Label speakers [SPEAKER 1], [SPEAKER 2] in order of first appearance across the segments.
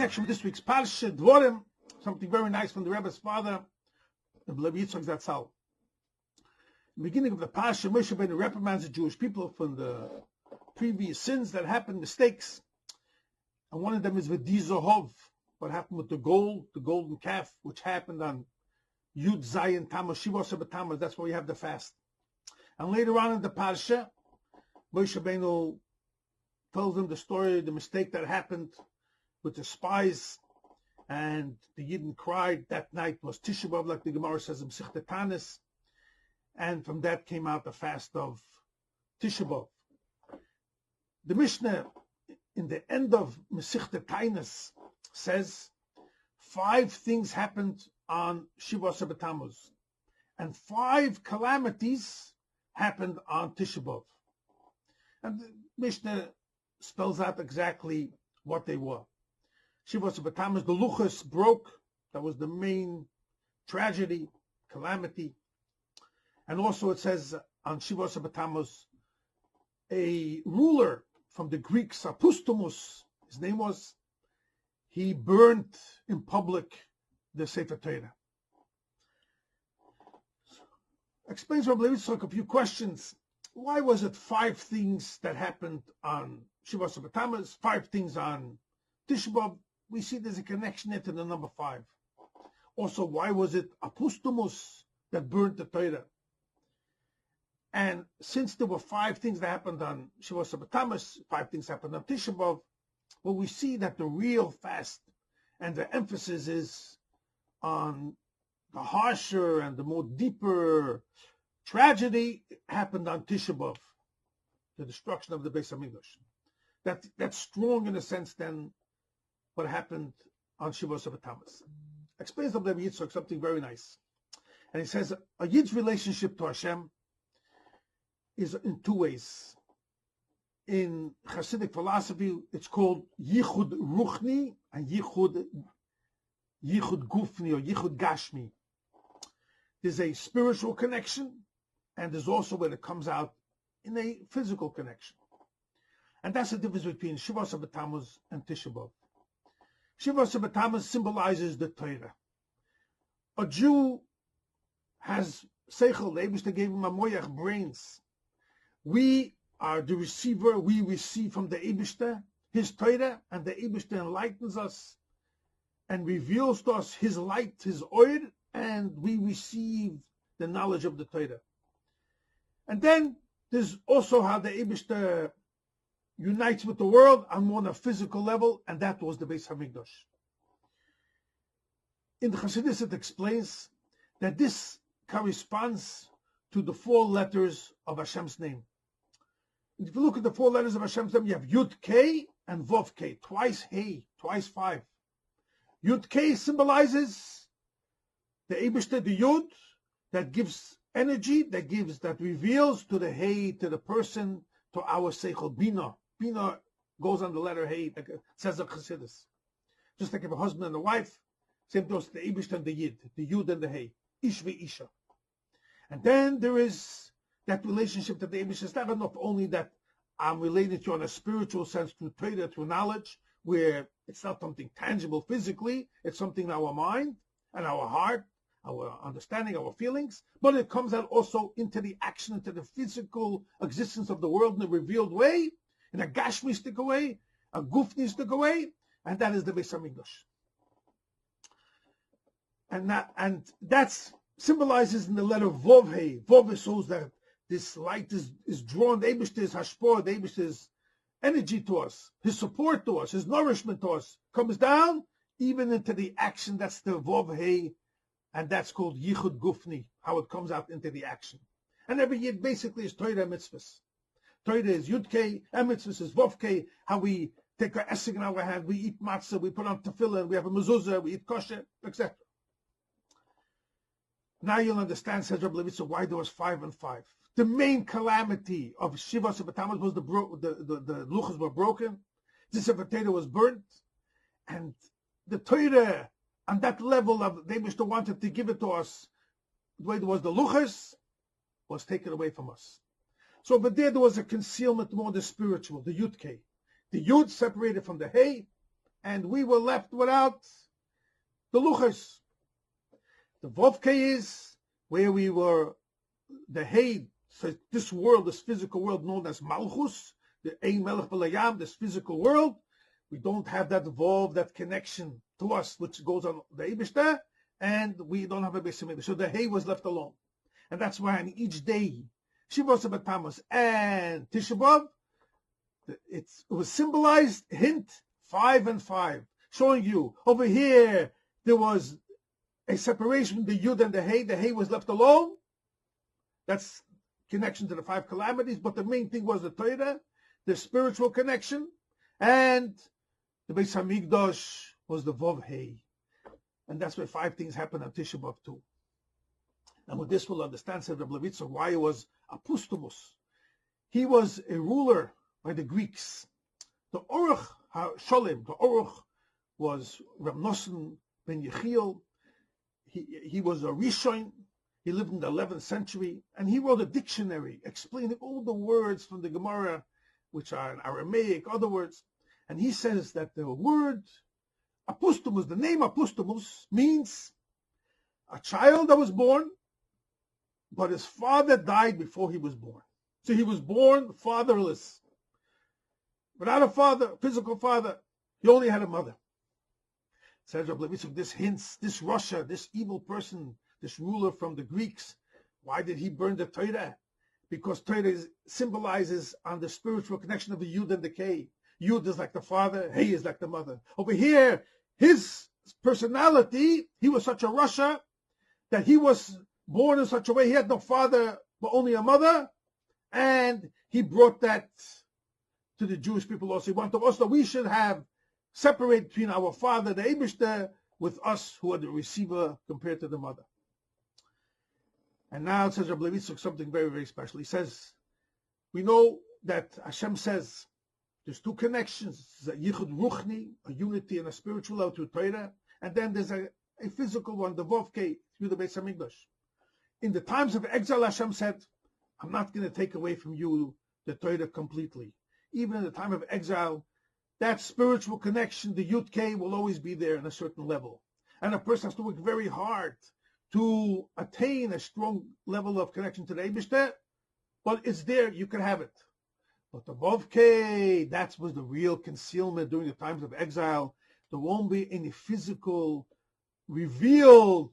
[SPEAKER 1] connection with this week's Parshas, Dvarim, something very nice from the Rebbe's father, the Rabbi Yitzchok Zatzal. The beginning of the Parsha, Moshe Rabbeinu reprimands the Jewish people from the previous sins that happened, mistakes. And one of them is Dubov, what happened with the golden calf, which happened on Yud Zayin Tammuz, Shivos Tammuz. That's why we have the fast. And later on in the Parsha, Moshe Rabbeinu tells them the story, the mistake that happened with the spies, and the Yidden cried. That night was Tisha B'Av, like the Gemara says in Masechta Tanis, and from that came out the fast of Tisha B'Av. The Mishnah in the end of Masechta Tanis says 5 things happened on Shivos Tammuz, and 5 calamities happened on Tisha B'Av. And the Mishnah spells out exactly what they were. Shivos Tammuz, the luchos broke. That was the main tragedy, calamity. And also it says on Shivos Tammuz, a ruler from the Greeks, Apustomus, his name was, he burnt in public the Sefer Torah. Explains Rabbi Yitzchok a few questions. Why was it 5 things that happened on Shivos Tammuz, 5 things on Tisha B'Av? We see there's a connection into the number 5. Also, why was it Apustomus that burnt the Torah? And since there were 5 things that happened on Shivos Tammuz, 5 things happened on Tisha B'Av, well, we see that the real fast and the emphasis is on the harsher and the more deeper tragedy happened on Tisha B'Av, the destruction of the Beis Hamikdash. That's strong in a sense than what happened on Shivos Tammuz. Explains the Rabbi Yitzchok something very nice. And he says, a Yid's relationship to Hashem is in 2 ways. In Hasidic philosophy, it's called Yichud Ruchni and Yichud Gufni or Yichud Gashmi. There's a spiritual connection, and there's also when it comes out in a physical connection. And that's the difference between Shivos Tammuz and Tisha B'Av. Shivos Tammuz symbolizes the Torah. A Jew has seichel, the Eibishter gave him a moyach, brains. We are the receiver, we receive from the Eibishter his Torah, and the Eibishter enlightens us and reveals to us his light, his oil, and we receive the knowledge of the Torah. And then there's also how the Eibishter unites with the world on more on a physical level, and that was the Beis Hamikdash. In the Chassidus it explains that this corresponds to the 4 letters of Hashem's name. If you look at the 4 letters of Hashem's name, you have Yud K and Vov K, twice Hey, twice 5. Yud K symbolizes the Eibishter, the Yud, that gives energy, that reveals to the Hey, to the person, to our Seichel, Bina. Bina goes on the letter Hey, like it says of Chassidus. Just like if a husband and a wife, same goes to the Eibishter and the Yid, the Yud and the Hey, Ish Isha. And then there is that relationship that the Eibishter is not enough only that I'm related to you on a spiritual sense through Torah, through knowledge, where it's not something tangible physically, it's something in our mind and our heart, our understanding, our feelings, but it comes out also into the action, into the physical existence of the world in a revealed way, in a gashmistic way, a gufnistic way, and that is the Beis Hamikdash. And that's symbolizes in the letter Vov Hey. Vov shows that this light is drawn, the Eibishter's hashpor, the Eibishter's energy to us, his support to us, his nourishment to us, comes down even into the action. That's the Vov Hey, and that's called Yichud Gufni, how it comes out into the action. And every Yid basically is Torah mitzvahs. Torah is Yud K, and mitzvahs is Vov K, how we take our essig in our hand, we eat matzah, we put on tefillah, we have a mezuzah, we eat kosher, etc. Now you'll understand, says Rabbi Levi, why there was 5 and 5. The main calamity of Shivos Tammuz was the luchos were broken, the Sefer Torah was burnt, and the Torah on that level of the Eibishter wanted to give it to us, the way there was the luchos, was taken away from us. So over there was a concealment more the spiritual, the Yud K. The Yud separated from the Hey, and we were left without the luchos. The Vovke is where we were, the Hey, so this world, this physical world known as Malchus, the Ein Melech B'Layam, this physical world, we don't have that Vov, that connection to us, which goes on the Eibishter, and we don't have a Beis Hamikdash. So the Hey was left alone. And that's why on each day, Shavuos Tammuz and Tisha B'Av, it was symbolized, hint, 5 and 5, showing you, over here, there was a separation between the Yud and the Hey was left alone. That's connection to the 5 calamities, but the main thing was the Torah, the spiritual connection, and the Beis Hamikdash was the Vov Hey. And that's where 5 things happened on Tisha B'Av too. And with this we'll understand, said Rabbi Yitzchok, why it was apostomus. He was a ruler by the Greeks. The Oruch HaSholem, the Oruch was Rab Nosson ben Yechiel. He was a Rishon. He lived in the 11th century, and he wrote a dictionary explaining all the words from the Gemara, which are in Aramaic, other words. And he says that the word apostomus, the name apostomus, means a child that was born, but his father died before he was born. So he was born fatherless. Without a father, physical father, he only had a mother. Says Rabbi Yitzchok, this hints, this Russia, this evil person, this ruler from the Greeks, why did he burn the Torah? Because Torah symbolizes on the spiritual connection of the Yud and the K. Yud is like the father, Hey is like the mother. Over here, his personality, he was such a Russia that he was born in such a way, he had no father, but only a mother, and he brought that to the Jewish people also. He wanted us that we should have separate between our father, the Eibishter, with us who are the receiver compared to the mother. And now it says Rabbi Yitzchok something very, very special. He says, we know that Hashem says there's 2 connections, a Yichud Ruchni, a unity and a spiritual level to Torah, and then there's a physical one, the Vovke, through the Beis Hamikdash. In the times of exile, Hashem said, I'm not going to take away from you the Torah completely. Even in the time of exile, that spiritual connection, the Yud K, will always be there in a certain level. And a person has to work very hard to attain a strong level of connection to the Eibishter, but it's there, you can have it. But the Vov K, that was the real concealment during the times of exile. There won't be any physical, revealed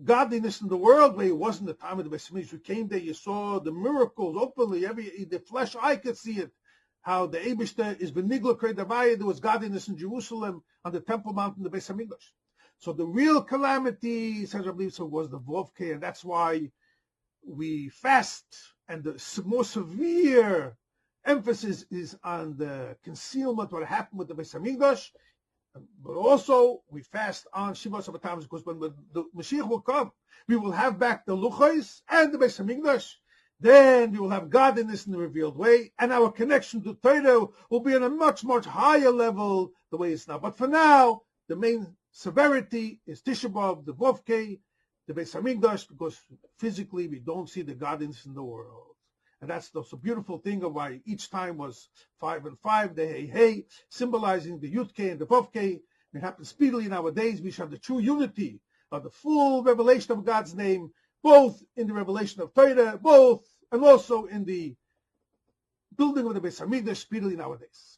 [SPEAKER 1] godliness in the world where it wasn't the time of the Beis Hamikdash. You came there, you saw the miracles openly, the flesh eye could see it. How the Eibishter is benigla kredavaya, there was godliness in Jerusalem on the Temple Mount in the Beis Hamikdash. So the real calamity, says Rabbi Yitzchok, was the Vovke, and that's why we fast, and the more severe emphasis is on the concealment, what happened with the Beis Hamikdash, but also we fast on Shavuos Tammuz, because when the Mashiach will come, we will have back the Luchos and the Beis Hamikdash. Then we will have godliness in the revealed way, and our connection to Torah will be on a much, much higher level the way it's now. But for now, the main severity is Tisha B'Av, the Vovke, the Beis Hamikdash, because physically we don't see the godliness in the world. And that's the beautiful thing of why each time was 5 and 5, the Hey, symbolizing the Yudke and the Vovke. It happens speedily nowadays. We shall have the true unity of the full revelation of God's name, both in the revelation of Torah, and also in the building of the Beis Hamikdash speedily nowadays.